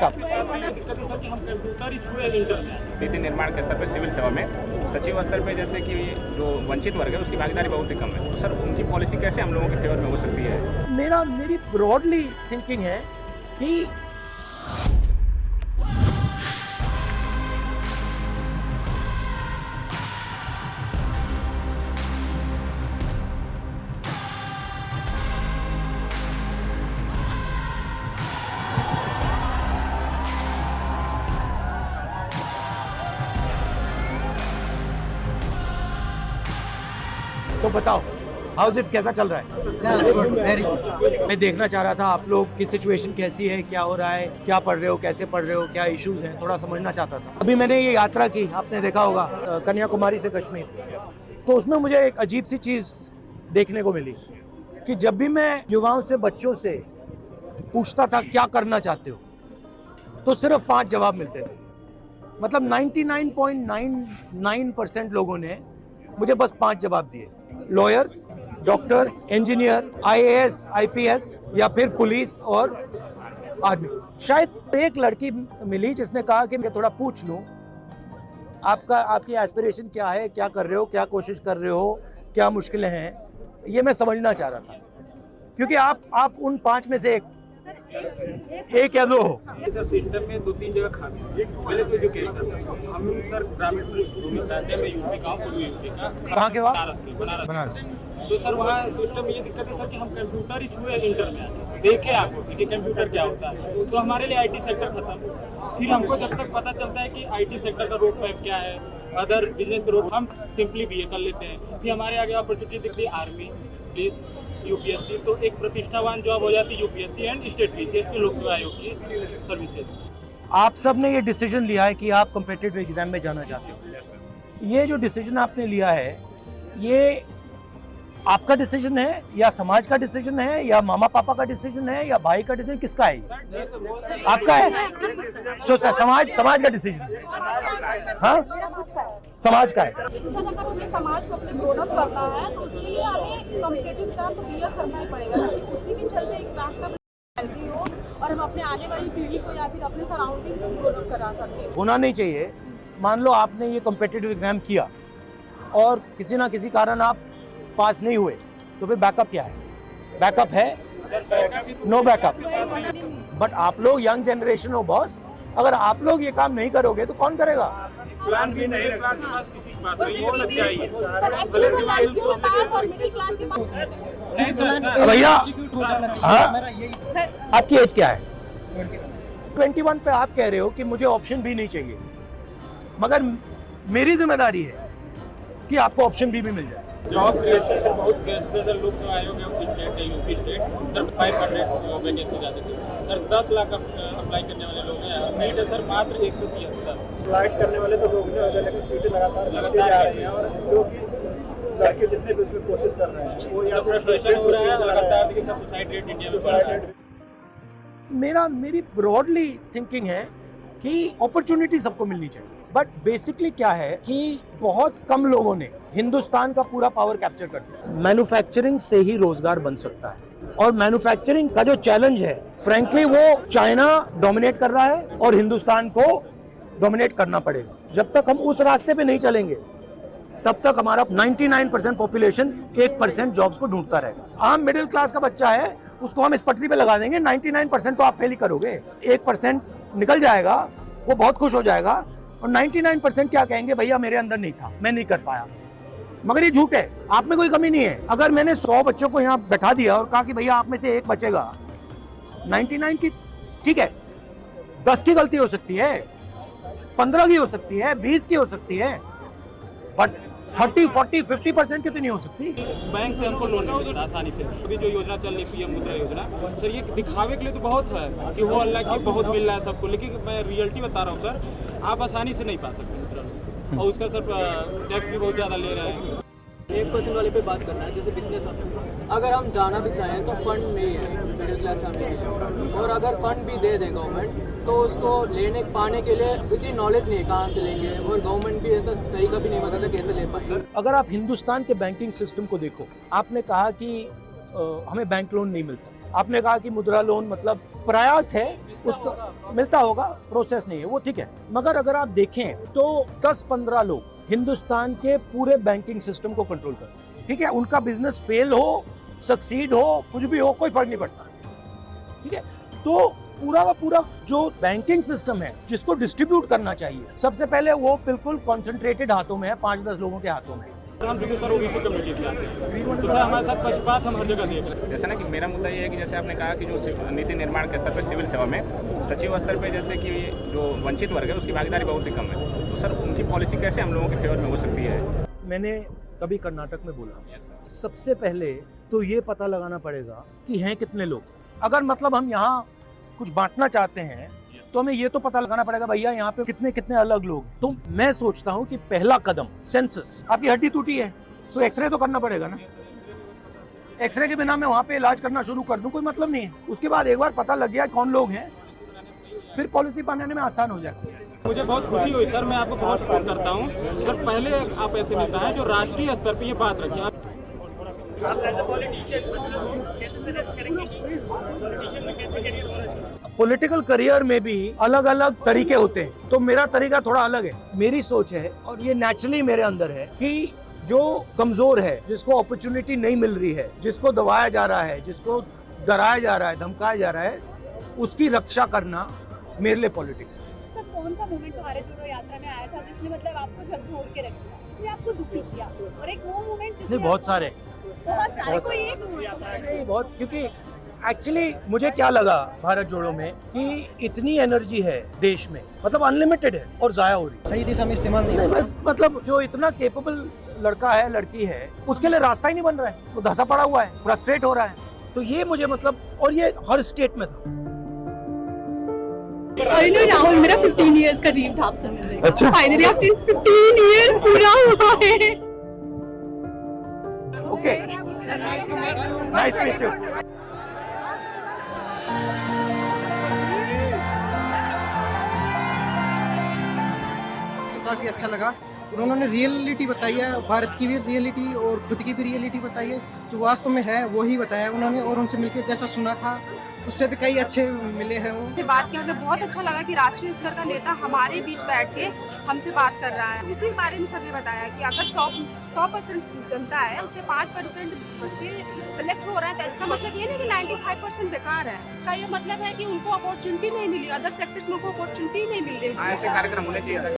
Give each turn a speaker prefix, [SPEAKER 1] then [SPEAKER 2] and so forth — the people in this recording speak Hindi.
[SPEAKER 1] बैकअप।
[SPEAKER 2] नीति निर्माण के स्तर पर सिविल सेवा में सचिव स्तर पे जैसे कि जो वंचित वर्ग है उसकी भागीदारी बहुत ही कम है, तो सर उनकी पॉलिसी कैसे हम लोगों के फेवर में हो सकती है?
[SPEAKER 1] मेरी ब्रॉडली थिंकिंग है कि तो बताओ हाउस इट कैसा चल रहा है? मैं देखना चाह रहा था आप लोग की सिचुएशन कैसी है, क्या हो रहा है, क्या पढ़ रहे हो, कैसे पढ़ रहे हो, क्या इश्यूज हैं, थोड़ा समझना चाहता था। अभी मैंने ये यात्रा की, आपने देखा होगा, कन्याकुमारी से कश्मीर, तो उसमें मुझे एक अजीब सी चीज़ देखने को मिली कि जब भी मैं युवाओं से, बच्चों से पूछता था क्या करना चाहते हो, तो सिर्फ 5 जवाब मिलते थे। मतलब 99.99% लोगों ने मुझे बस 5 जवाब दिए: lawyer, doctor, engineer, IAS, IPS या फिर पुलिस और आर्मी। शायद एक लड़की मिली जिसने कहा कि मैं थोड़ा पूछ लूं आपकी एस्पिरेशन क्या है, क्या कर रहे हो, क्या कोशिश कर रहे हो, क्या मुश्किलें हैं, ये मैं समझना चाह रहा था, क्योंकि आप उन 5 में से एक या 2 हो।
[SPEAKER 3] सर सिस्टम में 2-3 जगह खामी है। पहले तो एजुकेशन, हम सर ग्रामीण भूमि से आते हैं, मैं यूपी का, पूर्वी यूपी का।
[SPEAKER 1] कहाँ के हो आप?
[SPEAKER 3] बनारस। तो सर वहाँ सिस्टम में ये दिक्कत है सर कि हम कंप्यूटर ही छुए इंटर में आते हैं, देखे आपको कि कंप्यूटर क्या होता है, तो हमारे लिए IT सेक्टर खत्म। फिर हमको जब तक पता चलता है कि IT सेक्टर का रोड मैप क्या है, अदर बिजनेस का रोड, हम सिंपली BA कर लेते हैं। फिर हमारे आगे अपॉर्चुनिटी दिखती है आर्मी, पुलिस, UPSC, तो एक प्रतिष्ठावान जॉब हो जाती है UPSC एंड स्टेट PCS के लोक सेवा आयोग की सर्विसेज।
[SPEAKER 1] आप सब ने ये डिसीजन लिया है कि आप कॉम्पिटिटिव एग्जाम में जाना चाहते हो। ये जो डिसीजन आपने लिया है, ये आपका डिसीजन है या समाज का डिसीजन है या मामा पापा का डिसीजन है या भाई का डिसीजन, किसका है? आपका है। सो समाज का डिसीजन, हाँ, समाज का है।
[SPEAKER 4] तो सर अगर हमें समाज को अपने ग्रोन अप करना है तो उसके लिए हमें कॉम्पिटिटिव एग्जाम तो क्लियर करना ही पड़ेगा, ताकि उसी के चलते एक रास्ता हेल्दी हो और हम अपने आने वाली पीढ़ी को या फिर अपने सराउंडिंग को ग्रोन अप करा सकें। होना
[SPEAKER 1] नहीं चाहिए। मान लो आपने ये कॉम्पिटिटिव एग्जाम किया और किसी ना किसी कारण आप पास नहीं हुए, तो फिर बैकअप क्या है? बैकअप है? No backup. बट आप लोग यंग जनरेशन हो बॉस, अगर आप लोग ये काम नहीं करोगे तो कौन करेगा?
[SPEAKER 3] प्लान भी नहीं, क्लास के पास किसी के पास नहीं, वो सच्चाई है।
[SPEAKER 1] भैया हाँ, आपकी एज क्या है? 21 पे आप कह रहे हो कि मुझे ऑप्शन भी नहीं चाहिए, मगर मेरी जिम्मेदारी है कि आपको ऑप्शन भी मिल जाए।
[SPEAKER 3] जॉब क्रिएशन से बहुत सर लोक सेवा आयोग है, स्टेट है, यूपी स्टेट, सर 500 वैकेंसी जाते थे सर, 10 लाख अप्लाई करने वाले लोग हैं, सीट है सर मात्र 173।
[SPEAKER 5] अप्लाई करने वाले तो लोग हैं, लेकिन सीटें लगातार जा रही हैं और जो कि लड़के जितने भी उसमें कोशिश कर रहे हैं वो या
[SPEAKER 3] फ्रस्ट्रेशन हो रहा है लगातार, देखिए सर सुसाइड रेट इंडिया में बढ़ रहा है।
[SPEAKER 1] मेरी ब्रॉडली थिंकिंग है कि अपॉर्चुनिटी सबको मिलनी चाहिए, बट बेसिकली क्या है कि बहुत कम लोगों ने हिंदुस्तान का पूरा पावर कैप्चर कर दिया। मैन्युफैक्चरिंग से ही रोजगार बन सकता है, और मैन्युफैक्चरिंग का जो चैलेंज है, फ्रैंकली वो चाइना डोमिनेट कर रहा है और हिंदुस्तान को डोमिनेट करना पड़ेगा। जब तक हम उस रास्ते पे नहीं चलेंगे तब तक हमारा 99% पॉपुलेशन 1% जॉब्स को ढूंढता रहेगा। आम मिडिल क्लास का बच्चा है, उसको हम इस पटरी पे लगा देंगे, 99% तो आप फेल ही करोगे, 1% निकल जाएगा, वो बहुत खुश हो जाएगा, और 99% क्या कहेंगे, भैया मेरे अंदर नहीं था, मैं नहीं कर पाया। मगर ये झूठ है, आप में कोई कमी नहीं है। अगर मैंने 100 बच्चों को यहाँ बैठा दिया और कहा कि भैया आप में से एक बचेगा, 99 की ठीक है, 10 की गलती हो सकती है, 15 की हो सकती है, 20 की हो सकती है, बट 30, 40, 50% की तो नहीं हो सकती।
[SPEAKER 3] बैंक से हमको लोन नहीं मिलता आसानी से। अभी जो योजना चल रही PM मुद्रा योजना, सर ये दिखावे के लिए तो बहुत है कि वो अल्लाह की बहुत मिल रहा है सबको, लेकिन मैं रियलिटी बता रहा हूँ सर, आप आसानी से नहीं पा सकते मुद्रा लोन, और उसका सर टैक्स भी बहुत ज़्यादा ले रहे हैं।
[SPEAKER 6] 1% वाले पे बात करना है, जैसे बिजनेस आता है, अगर हम जाना भी चाहें तो फंड नहीं है मिडिल क्लास फैमिली के लिए, और अगर फंड भी दे दे गवर्नमेंट तो उसको पाने के लिए इतनी नॉलेज नहीं है, कहाँ से लेंगे, और गवर्नमेंट भी ऐसा तरीका भी नहीं बताता कैसे ले पाएंगे।
[SPEAKER 1] अगर आप हिंदुस्तान के बैंकिंग सिस्टम को देखो, आपने कहा कि हमें बैंक लोन नहीं मिलता, आपने कहा कि मुद्रा लोन मतलब प्रयास है उसका मिलता होगा, प्रोसेस नहीं है वो, ठीक है। मगर अगर आप देखें तो 10-15 लोग हिंदुस्तान के पूरे बैंकिंग सिस्टम को कंट्रोल करते हैं, ठीक है। उनका बिजनेस फेल हो, सक्सीड हो, कुछ भी हो, कोई फर्क नहीं पड़ता, ठीक है। तो पूरा का पूरा जो बैंकिंग सिस्टम है जिसको डिस्ट्रीब्यूट करना चाहिए, सबसे पहले वो बिल्कुल कॉन्सेंट्रेटेड हाथों में है, 5-10 लोगों के हाथों में है।
[SPEAKER 3] हम चूंकि सर ओबीसी कम्युनिटी से आते हैं, तो सर हमारे साथ पक्षपात हम हर जगह देख रहे हैं।
[SPEAKER 2] जैसे ना कि मेरा मुद्दा ये है कि जैसे आपने कहा कि जो नीति निर्माण के स्तर पर सिविल सेवा में सचिव स्तर पे जैसे कि जो वंचित वर्ग है उसकी भागीदारी बहुत ही कम है, तो सर उनकी पॉलिसी कैसे हम लोगों के फेवर में हो सकती है?
[SPEAKER 1] मैंने कभी कर्नाटक में बोला, सबसे पहले तो ये पता लगाना पड़ेगा कि हैं कितने लोग। अगर मतलब हम यहाँ कुछ बांटना चाहते हैं तो हमें ये तो पता लगाना पड़ेगा भैया यहाँ पे कितने कितने अलग लोग हैं। तो मैं सोचता हूँ कि पहला कदम सेंसस। आपकी हड्डी टूटी है तो एक्सरे तो करना पड़ेगा ना, एक्सरे के बिना मैं वहाँ पे इलाज करना शुरू कर दूँ कोई मतलब नहीं है। उसके बाद एक बार पता लग गया कौन लोग हैं, फिर पॉलिसी बनाने में आसान हो जाती है।
[SPEAKER 3] मुझे बहुत खुशी हुई सर, मैं आपको बहुत सपोर्ट करता हूँ सर। पहले आप ऐसे नेता हैं जो राष्ट्रीय स्तर पर ये बात रखें। आप एज ए पॉलिटिशियन कैसे सजेस्ट करेंगे कि पॉलिटिशियन में कैसे करियर होना चाहिए?
[SPEAKER 1] पॉलिटिकल करियर में भी अलग अलग तरीके होते हैं, तो मेरा तरीका थोड़ा अलग है। मेरी सोच है और ये नेचुरली मेरे अंदर है कि जो कमजोर है, जिसको अपॉर्चुनिटी नहीं मिल रही है, जिसको दबाया जा रहा है, जिसको डराया जा रहा है, धमकाया जा रहा है, उसकी रक्षा करना मेरे लिए पॉलिटिक्स है।
[SPEAKER 7] सर कौन सा मोमेंट हमारे जोड़ो यात्रा में आया था जिसने मतलब आपको झकझोर के रख दिया, जिसने आपको दुखी किया? और एक वो मोमेंट
[SPEAKER 1] बहुत सारे
[SPEAKER 7] कोई एक
[SPEAKER 1] नहीं, बहुत, क्योंकि एक्चुअली मुझे क्या लगा भारत जोड़ो में कि इतनी एनर्जी है देश में, मतलब अनलिमिटेड है और जाया हो रही है,
[SPEAKER 5] सही दिशा में इस्तेमाल नहीं।
[SPEAKER 1] मतलब जो इतना केपेबल लड़का है, लड़की है, उसके लिए रास्ता ही नहीं बन रहा है, वो धंसा पड़ा हुआ है, फ्रस्ट्रेट हो रहा है। तो ये मुझे मतलब, और ये हर स्टेट में था।
[SPEAKER 7] राहुल मेरा 15 इयर्स का ड्रीम था आपसे मिलने का। अच्छा, फाइनली आफ्टर 15 इयर्स पूरा हुआ है।
[SPEAKER 1] Okay, nice to meet you.
[SPEAKER 8] काफ़ी अच्छा लगा। उन्होंने रियलिटी बताई है, भारत की भी रियलिटी और खुद की भी रियलिटी बताई है, जो वास्तव में है वही बताया उन्होंने। और उनसे मिलकर जैसा सुना था उससे भी कई अच्छे मिले हैं। वो
[SPEAKER 4] बात किया, हमें बहुत अच्छा लगा कि राष्ट्रीय स्तर का नेता हमारे बीच बैठ के हमसे बात कर रहा है। उसी बारे में सर ने बताया कि अगर 100% जनता है, उसके 5% बच्चे सेलेक्ट हो रहे हैं, तो इसका मतलब ये नहीं कि 95% बेकार है। इसका ये मतलब है कि उनको अपॉर्चुनिटी नहीं मिली, अदर सेक्टर्स में उनको अपॉर्चुनिटी नहीं मिल रही।
[SPEAKER 2] ऐसे कार्यक्रम होने चाहिए।